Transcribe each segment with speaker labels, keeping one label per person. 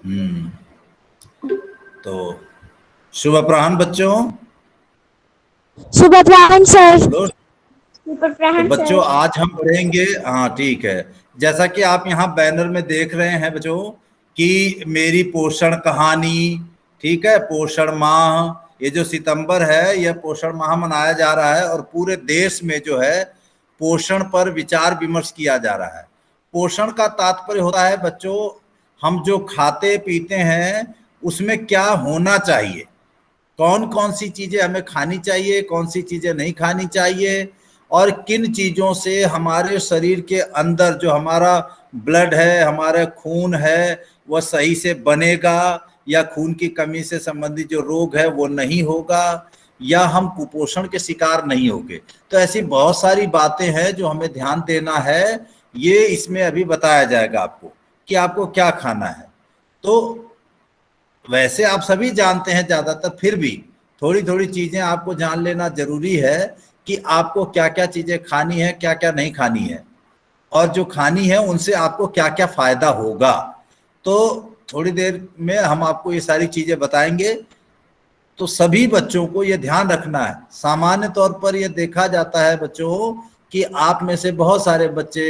Speaker 1: हम्म। तो शुभ अपराह्न बच्चों।
Speaker 2: शुभ अपराह्न सर।
Speaker 1: बोलो।
Speaker 2: शुभ
Speaker 1: तो
Speaker 2: अपराह्न सर।
Speaker 1: बच्चों आज हम पढ़ेंगे, हाँ ठीक है, जैसा कि आप यहाँ बैनर में देख रहे हैं बच्चों कि मेरी पोषण कहानी, ठीक है, पोषण माह, ये जो सितंबर है यह पोषण माह मनाया जा रहा है और पूरे देश में जो है पोषण पर विचार विमर्श किया जा रहा है। पोषण का तात्पर्य होता है बच्चों, हम जो खाते पीते हैं उसमें क्या होना चाहिए, कौन कौन सी चीजें हमें खानी चाहिए, कौन सी चीजें नहीं खानी चाहिए, और किन चीजों से हमारे शरीर के अंदर जो हमारा ब्लड है, हमारा खून है, वह सही से बनेगा, या खून की कमी से संबंधित जो रोग है वो नहीं होगा, या हम कुपोषण के शिकार नहीं होंगे। तो ऐसी बहुत सारी बातें हैं जो हमें ध्यान देना है। ये इसमें अभी बताया जाएगा आपको कि आपको क्या खाना है। तो वैसे आप सभी जानते हैं ज्यादातर, फिर भी थोड़ी थोड़ी चीजें आपको जान लेना जरूरी है कि आपको क्या क्या चीजें खानी है, क्या क्या नहीं खानी है, और जो खानी है उनसे आपको क्या क्या फायदा होगा। तो थोड़ी देर में हम आपको ये सारी चीजें बताएंगे। तो सभी बच्चों को ये ध्यान रखना है। सामान्य तौर पर यह देखा जाता है बच्चों कि आप में से बहुत सारे बच्चे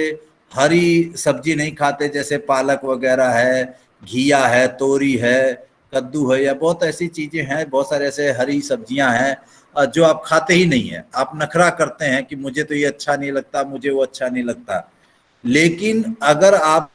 Speaker 1: हरी सब्जी नहीं खाते, जैसे पालक वगैरह है, घिया है, तोरी है, कद्दू है, या बहुत ऐसी चीजें हैं, बहुत सारे ऐसे हरी सब्जियां हैं जो आप खाते ही नहीं है। आप नखरा करते हैं कि मुझे तो ये अच्छा नहीं लगता, मुझे वो अच्छा नहीं लगता। लेकिन अगर आप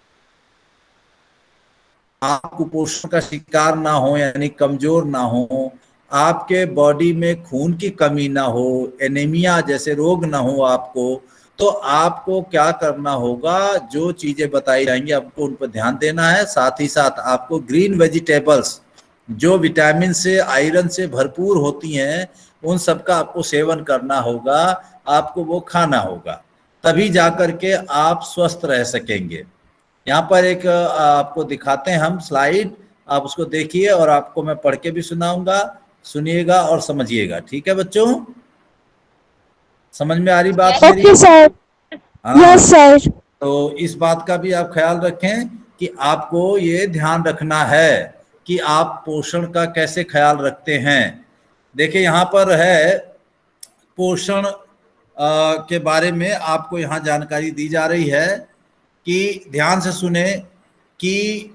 Speaker 1: कुपोषण का शिकार ना हो, यानी कमजोर ना हो, आपके बॉडी में खून की कमी ना हो, एनीमिया जैसे रोग ना हो आपको, तो आपको क्या करना होगा, जो चीजें बताई जाएंगी आपको उन पर ध्यान देना है। साथ ही साथ आपको ग्रीन वेजिटेबल्स जो विटामिन से, आयरन से भरपूर होती हैं, उन सब का आपको सेवन करना होगा, आपको वो खाना होगा, तभी जाकर के आप स्वस्थ रह सकेंगे। यहाँ पर एक आपको दिखाते हैं हम स्लाइड, आप उसको देखिए और आपको मैं पढ़ के भी सुनाऊंगा, सुनिएगा और समझिएगा। ठीक है बच्चों, समझ में आ रही बात मेरी?
Speaker 2: Okay sir. यस
Speaker 1: हाँ।
Speaker 2: सर।
Speaker 1: तो इस बात का भी आप ख्याल रखें कि आपको ये ध्यान रखना है कि आप पोषण का कैसे ख्याल रखते हैं। देखिए यहाँ पर है पोषण के बारे में आपको यहाँ जानकारी दी जा रही है कि ध्यान से सुने कि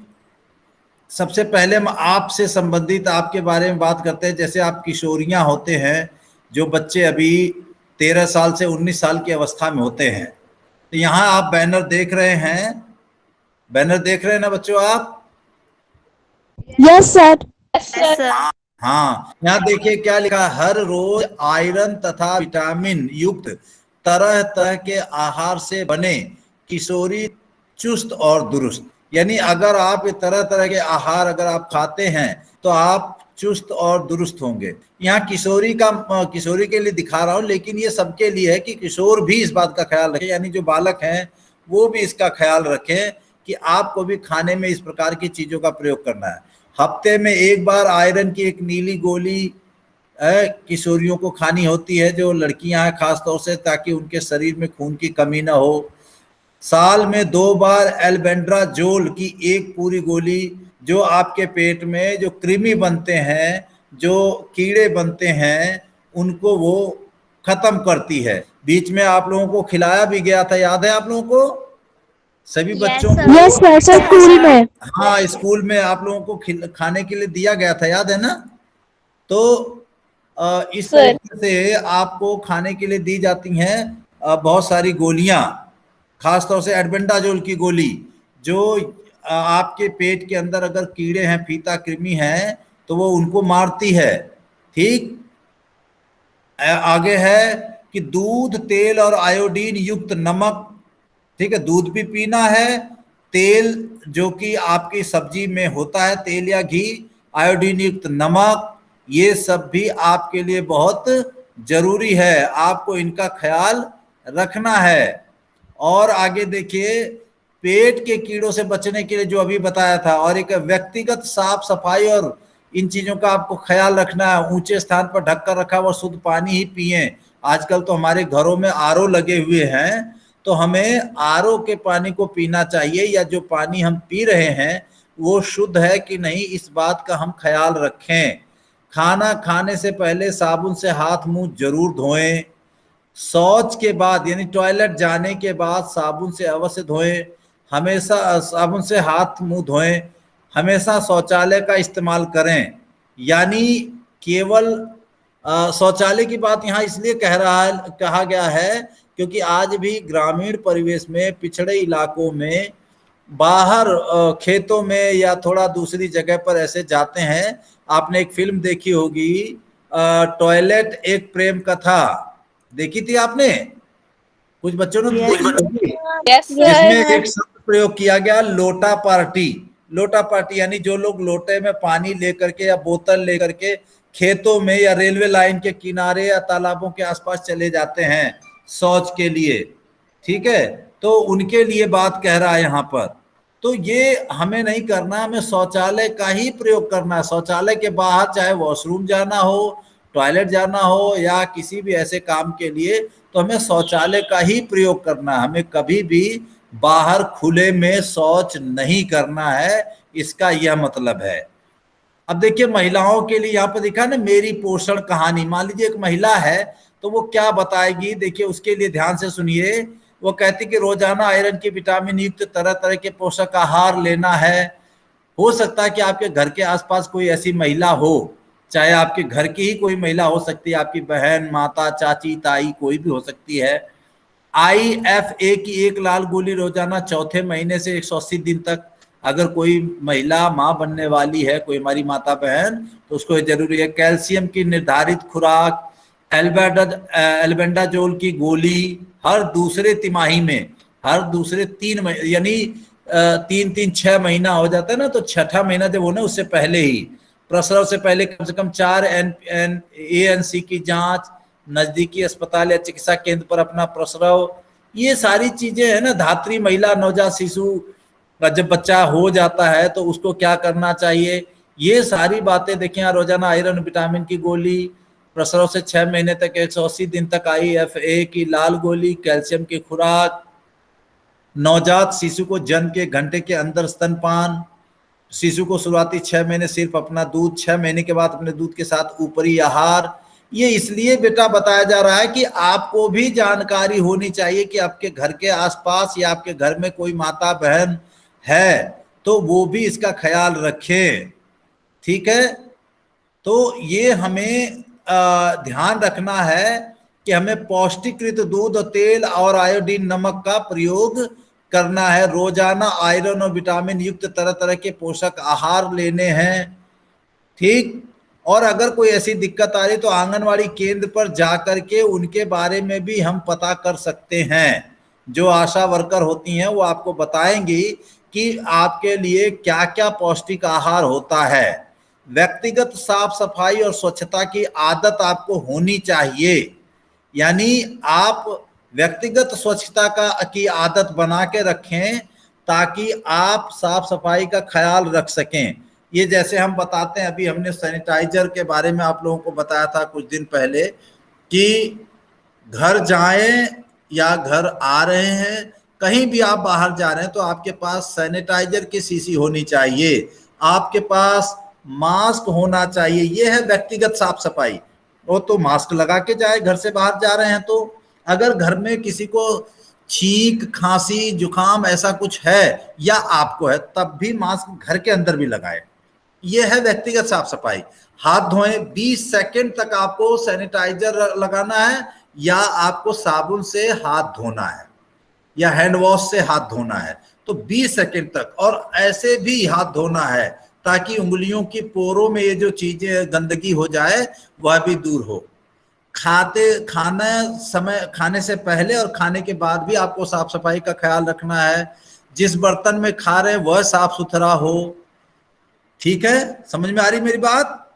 Speaker 1: सबसे पहले हम आपसे संबंधित आपके बारे में बात करते हैं। जैसे आप किशोरियां होते हैं, जो बच्चे अभी 13 साल से 19 साल की अवस्था में होते हैं। तो यहाँ आप बैनर देख रहे हैं, बैनर देख रहे हैं ना बच्चों आप?
Speaker 2: Yes sir.
Speaker 3: Yes sir.
Speaker 1: हाँ, यहाँ देखिए क्या लिखा है, हर रोज आयरन तथा विटामिन युक्त तरह तरह के आहार से बने किशोरी चुस्त और दुरुस्त। यानी अगर आप ये तरह तरह के आहार अगर आप खाते हैं तो आप चुस्त और दुरुस्त होंगे। यहाँ किशोरी के लिए दिखा रहा हूं, लेकिन ये सबके लिए है कि किशोर भी इस बात का ख्याल रखें, यानी जो बालक हैं वो भी इसका ख्याल रखें कि आपको भी खाने में इस प्रकार की चीजों का प्रयोग करना है। हफ्ते में एक बार आयरन की एक नीली गोली किशोरियों को खानी होती है, जो लड़कियां हैं खास तौर से, ताकि उनके शरीर में खून की कमी ना हो। साल में 2 बार एल्बेंड्राजोल की एक पूरी गोली, जो आपके पेट में जो कृमि बनते हैं, जो कीड़े बनते हैं, उनको वो खत्म करती है। बीच में आप लोगों को खिलाया भी गया था, याद है आप लोगों को, सभी बच्चों को?
Speaker 2: यस सर, सर स्कूल में।
Speaker 1: हाँ, स्कूल में आप लोगों को खाने के लिए दिया गया था, याद है ना? तो इस
Speaker 3: सर।
Speaker 1: तरीके से आपको खाने के लिए दी जाती हैं बहुत सारी गोलियां, खासतौर से एल्बेंडाजोल की गोली, जो आपके पेट के अंदर अगर कीड़े हैं, फीता कृमि हैं, तो वो उनको मारती है। ठीक, आगे है कि दूध, तेल और आयोडीन युक्त नमक, ठीक है, दूध भी पीना है, तेल जो कि आपकी सब्जी में होता है, तेल या घी, आयोडीन युक्त नमक, ये सब भी आपके लिए बहुत जरूरी है, आपको इनका ख्याल रखना है। और आगे देखिए, पेट के कीड़ों से बचने के लिए जो अभी बताया था, और एक व्यक्तिगत साफ सफाई और इन चीजों का आपको ख्याल रखना है। ऊंचे स्थान पर ढककर रखा हुआ शुद्ध पानी ही पिए। आजकल तो हमारे घरों में आरओ लगे हुए हैं, तो हमें आरओ के पानी को पीना चाहिए, या जो पानी हम पी रहे हैं वो शुद्ध है कि नहीं, इस बात का हम ख्याल रखें। खाना खाने से पहले साबुन से हाथ मुंह जरूर धोएं। शौच के बाद यानी टॉयलेट जाने के बाद साबुन से अवश्य धोएं। हमेशा साबुन से हाथ मुंह धोएं। हमेशा शौचालय का इस्तेमाल करें। यानी केवल शौचालय की बात यहाँ इसलिए कहा गया है क्योंकि आज भी ग्रामीण परिवेश में, पिछड़े इलाकों में, बाहर खेतों में या थोड़ा दूसरी जगह पर ऐसे जाते हैं। आपने एक फिल्म देखी होगी, टॉयलेट एक प्रेम कथा, देखी थी आपने? कुछ बच्चों ने देखी होगी। इसमें एक शब्द प्रयोग किया गया, लोटा पार्टी। लोटा पार्टी यानी जो लोग लोटे में पानी लेकर के या बोतल लेकर के खेतों में या रेलवे लाइन के किनारे या तालाबों के आसपास चले जाते हैं शौच के लिए, ठीक है, तो उनके लिए बात कह रहा है यहाँ पर। तो ये हमें नहीं करना, हमें शौचालय का ही प्रयोग करना है। शौचालय के बाहर चाहे वॉशरूम जाना हो, टॉयलेट जाना हो या किसी भी ऐसे काम के लिए, तो हमें शौचालय का ही प्रयोग करना है। हमें कभी भी बाहर खुले में शौच नहीं करना है, इसका यह मतलब है। अब देखिए महिलाओं के लिए यहाँ पर दिखा ना, मेरी पोषण कहानी। मान लीजिए एक महिला है तो वो क्या बताएगी, देखिए उसके लिए ध्यान से सुनिए। वो कहती कि रोजाना आयरन की विटामिन युक्त तरह तरह के पोषक आहार लेना है। हो सकता है कि आपके घर के आसपास कोई ऐसी महिला हो, चाहे आपके घर की ही कोई महिला हो सकती है, आपकी बहन, माता, चाची, ताई, कोई भी हो सकती है। IFA की एक लाल गोली रोजाना चौथे महीने से 180 दिन तक, अगर कोई महिला माँ बनने वाली है, कोई हमारी माता बहन, तो उसको जरूरी है। कैल्शियम की निर्धारित खुराक, एल्बेंडाजोल की गोली हर दूसरे तिमाही में, हर दूसरे 3 महीने, यानी 3-3 6 महीना हो जाता है ना, तो छठा महीना जब होना उससे पहले ही, प्रसव से पहले कम से कम 4 ANC की जांच, नजदीकी अस्पताल या चिकित्सा केंद्र पर अपना प्रसव, ये सारी चीजें है ना। धात्री महिला, नवजात शिशु जब बच्चा हो जाता है तो उसको क्या करना चाहिए, ये सारी बातें देखिए। रोजाना आयरन विटामिन की गोली, प्रसव से 6 महीने तक 180 दिन तक IFA की लाल गोली, कैल्शियम की खुराक, नवजात शिशु को जन्म के घंटे के अंदर स्तनपान, शिशु को शुरुआती 6 महीने सिर्फ अपना दूध, 6 महीने के बाद अपने दूध के साथ ऊपरी आहार। ये इसलिए बेटा बताया जा रहा है कि आपको भी जानकारी होनी चाहिए कि आपके घर के आसपास या आपके घर में कोई माता बहन है तो वो भी इसका ख्याल रखें, ठीक है। तो ये हमें ध्यान रखना है कि हमें पौष्टिकृत दूध, तेल और आयोडीन नमक का प्रयोग करना है। रोजाना आयरन और विटामिन युक्त तरह तरह के पोषक आहार लेने हैं, ठीक। और अगर कोई ऐसी दिक्कत आ रही तो आंगनवाड़ी केंद्र पर जाकर के उनके बारे में भी हम पता कर सकते हैं। जो आशा वर्कर होती हैं वो आपको बताएंगी कि आपके लिए क्या क्या पौष्टिक आहार होता है। व्यक्तिगत साफ सफाई और स्वच्छता की आदत आपको होनी चाहिए, यानी आप व्यक्तिगत स्वच्छता की आदत बना के रखें ताकि आप साफ सफाई का ख्याल रख सकें। ये जैसे हम बताते हैं, अभी हमने सैनिटाइजर के बारे में आप लोगों को बताया था कुछ दिन पहले कि घर जाएं या घर आ रहे हैं, कहीं भी आप बाहर जा रहे हैं तो आपके पास सैनिटाइजर की शीशी होनी चाहिए, आपके पास मास्क होना चाहिए। ये है व्यक्तिगत साफ सफाई। वो तो मास्क लगा के जाए, घर से बाहर जा रहे हैं तो। अगर घर में किसी को छींक, खांसी, जुकाम ऐसा कुछ है या आपको है, तब भी मास्क घर के अंदर भी लगाए। ये है व्यक्तिगत साफ सफाई। हाथ धोएं, 20 सेकंड तक आपको सैनिटाइजर लगाना है या आपको साबुन से हाथ धोना है या हैंड वॉश से हाथ धोना है, तो 20 सेकंड तक। और ऐसे भी हाथ धोना है ताकि उंगलियों की पोरों में ये जो चीजें गंदगी हो जाए वह भी दूर हो। खाने से पहले और खाने के बाद भी आपको साफ सफाई का ख्याल रखना है। जिस बर्तन में खा रहे हैं वह साफ सुथरा हो, ठीक है। समझ में आ रही मेरी बात?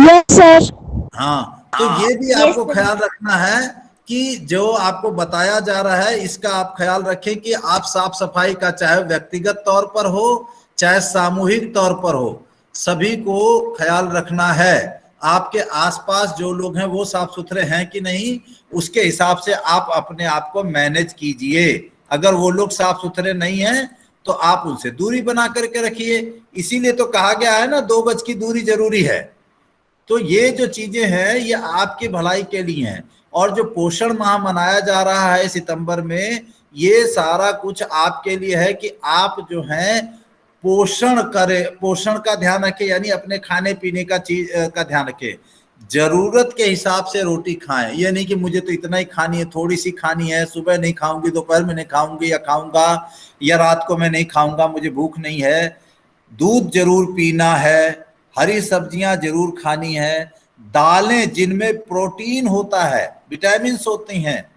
Speaker 2: Yes sir.
Speaker 1: हाँ, तो ये भी आपको ख्याल रखना है कि जो आपको बताया जा रहा है इसका आप ख्याल रखें कि आप साफ सफाई का, चाहे व्यक्तिगत तौर पर हो चाहे सामूहिक तौर पर हो, सभी को ख्याल रखना है। आपके आसपास जो लोग हैं वो साफ सुथरे हैं कि नहीं, उसके हिसाब से आप अपने आप को मैनेज कीजिए। अगर वो लोग साफ सुथरे नहीं हैं तो आप उनसे दूरी बना करके रखिए। इसीलिए तो कहा गया है ना, 2 गज की दूरी जरूरी है। तो ये जो चीजें हैं ये आपकी भलाई के लिए हैं। और जो पोषण माह मनाया जा रहा है सितंबर में, ये सारा कुछ आपके लिए है कि आप जो है पोषण करें, पोषण का ध्यान रखें, यानी अपने खाने पीने का चीज का ध्यान रखें। जरूरत के हिसाब से रोटी खाएं, ये नहीं कि मुझे तो इतना ही खानी है, थोड़ी सी खानी है, सुबह नहीं खाऊंगी, दोपहर में नहीं खाऊंगी, या खाऊंगा या रात को मैं नहीं खाऊंगा, मुझे भूख नहीं है। दूध जरूर पीना है, हरी सब्जियां जरूर खानी है, दालें जिनमें प्रोटीन होता है, विटामिन होते हैं,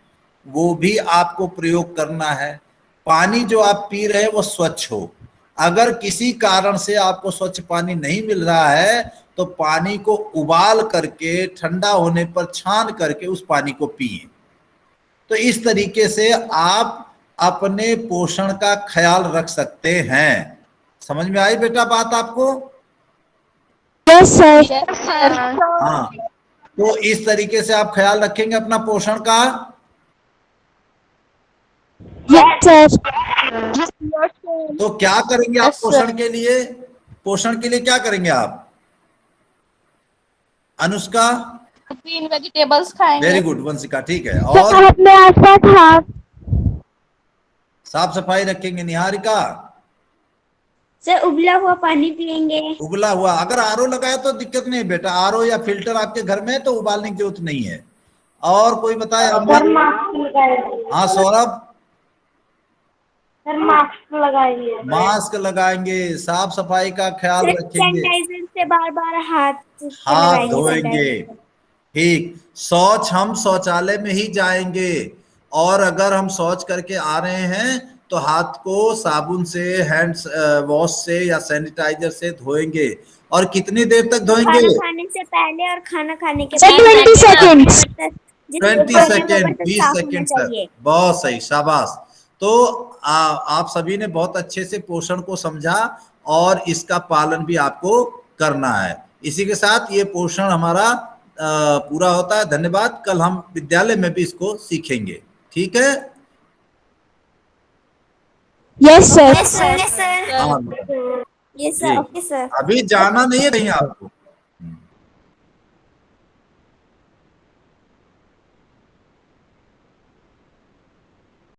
Speaker 1: वो भी आपको प्रयोग करना है। पानी जो आप पी रहे हैं वो स्वच्छ हो। अगर किसी कारण से आपको स्वच्छ पानी नहीं मिल रहा है तो पानी को उबाल करके ठंडा होने पर छान करके उस पानी को पिए। तो इस तरीके से आप अपने पोषण का ख्याल रख सकते हैं। समझ में आई बेटा बात आपको?
Speaker 2: Yes, sir.
Speaker 3: Yes, sir.
Speaker 1: हाँ, तो इस तरीके से आप ख्याल रखेंगे अपना पोषण का।
Speaker 2: Yes, sir.
Speaker 1: तो क्या करेंगे आप
Speaker 3: Yes,
Speaker 1: पोषण
Speaker 3: sir.
Speaker 1: के लिए? पोषण के लिए क्या करेंगे आप अनुष्का?
Speaker 3: ग्रीन वेजिटेबल्स खाएंगे।
Speaker 1: वेरी गुड वंशिका, ठीक है।
Speaker 2: सर
Speaker 1: और
Speaker 2: अपने आसपास हाथ
Speaker 1: साफ सफाई रखेंगे। निहारिका?
Speaker 4: सर उबला हुआ पानी पियेंगे।
Speaker 1: उबला हुआ, अगर आरओ लगाया तो दिक्कत नहीं बेटा, आरओ या फिल्टर आपके घर में है तो उबालने की जरूरत नहीं है। और कोई बताए?
Speaker 4: सर मास्क लगाएंगे।
Speaker 1: हाँ सौरभ?
Speaker 4: सर मास्क लगाएंगे।
Speaker 1: मास्क लगाएंगे, साफ सफाई का ख्याल
Speaker 4: सर
Speaker 1: रखेंगे,
Speaker 4: सैनिटाइजर से बार बार हाथ
Speaker 1: हाथ
Speaker 4: लगाएंगे,
Speaker 1: धोएंगे।
Speaker 4: सैनिटाइजर।
Speaker 1: ठीक। शौच हम शौचालय में ही जाएंगे, और अगर हम शौच करके आ रहे हैं तो हाथ को साबुन से, हैंड वॉश से या सैनिटाइजर से धोएंगे। और कितनी देर तक धोएंगे?
Speaker 4: खाना खाने से पहले और खाना खाने के
Speaker 2: Sir,
Speaker 4: बाद
Speaker 2: 20 seconds.
Speaker 1: 20 सेकेंड, 20 सेकेंड तक।
Speaker 4: चाहिए।
Speaker 1: बहुत सही, शाबाश। तो आप सभी ने बहुत अच्छे से पोषण को समझा और इसका पालन भी आपको करना है। इसी के साथ ये पोषण हमारा पूरा होता है। धन्यवाद। कल हम विद्यालय में भी इसको सीखेंगे, ठीक है?
Speaker 2: Yes, sir.
Speaker 4: Yes, sir. Yes, sir.
Speaker 1: हाँ,
Speaker 4: Yes, sir.
Speaker 1: ठीक।
Speaker 4: Okay, sir.
Speaker 1: अभी जाना नहीं है कहीं आपको।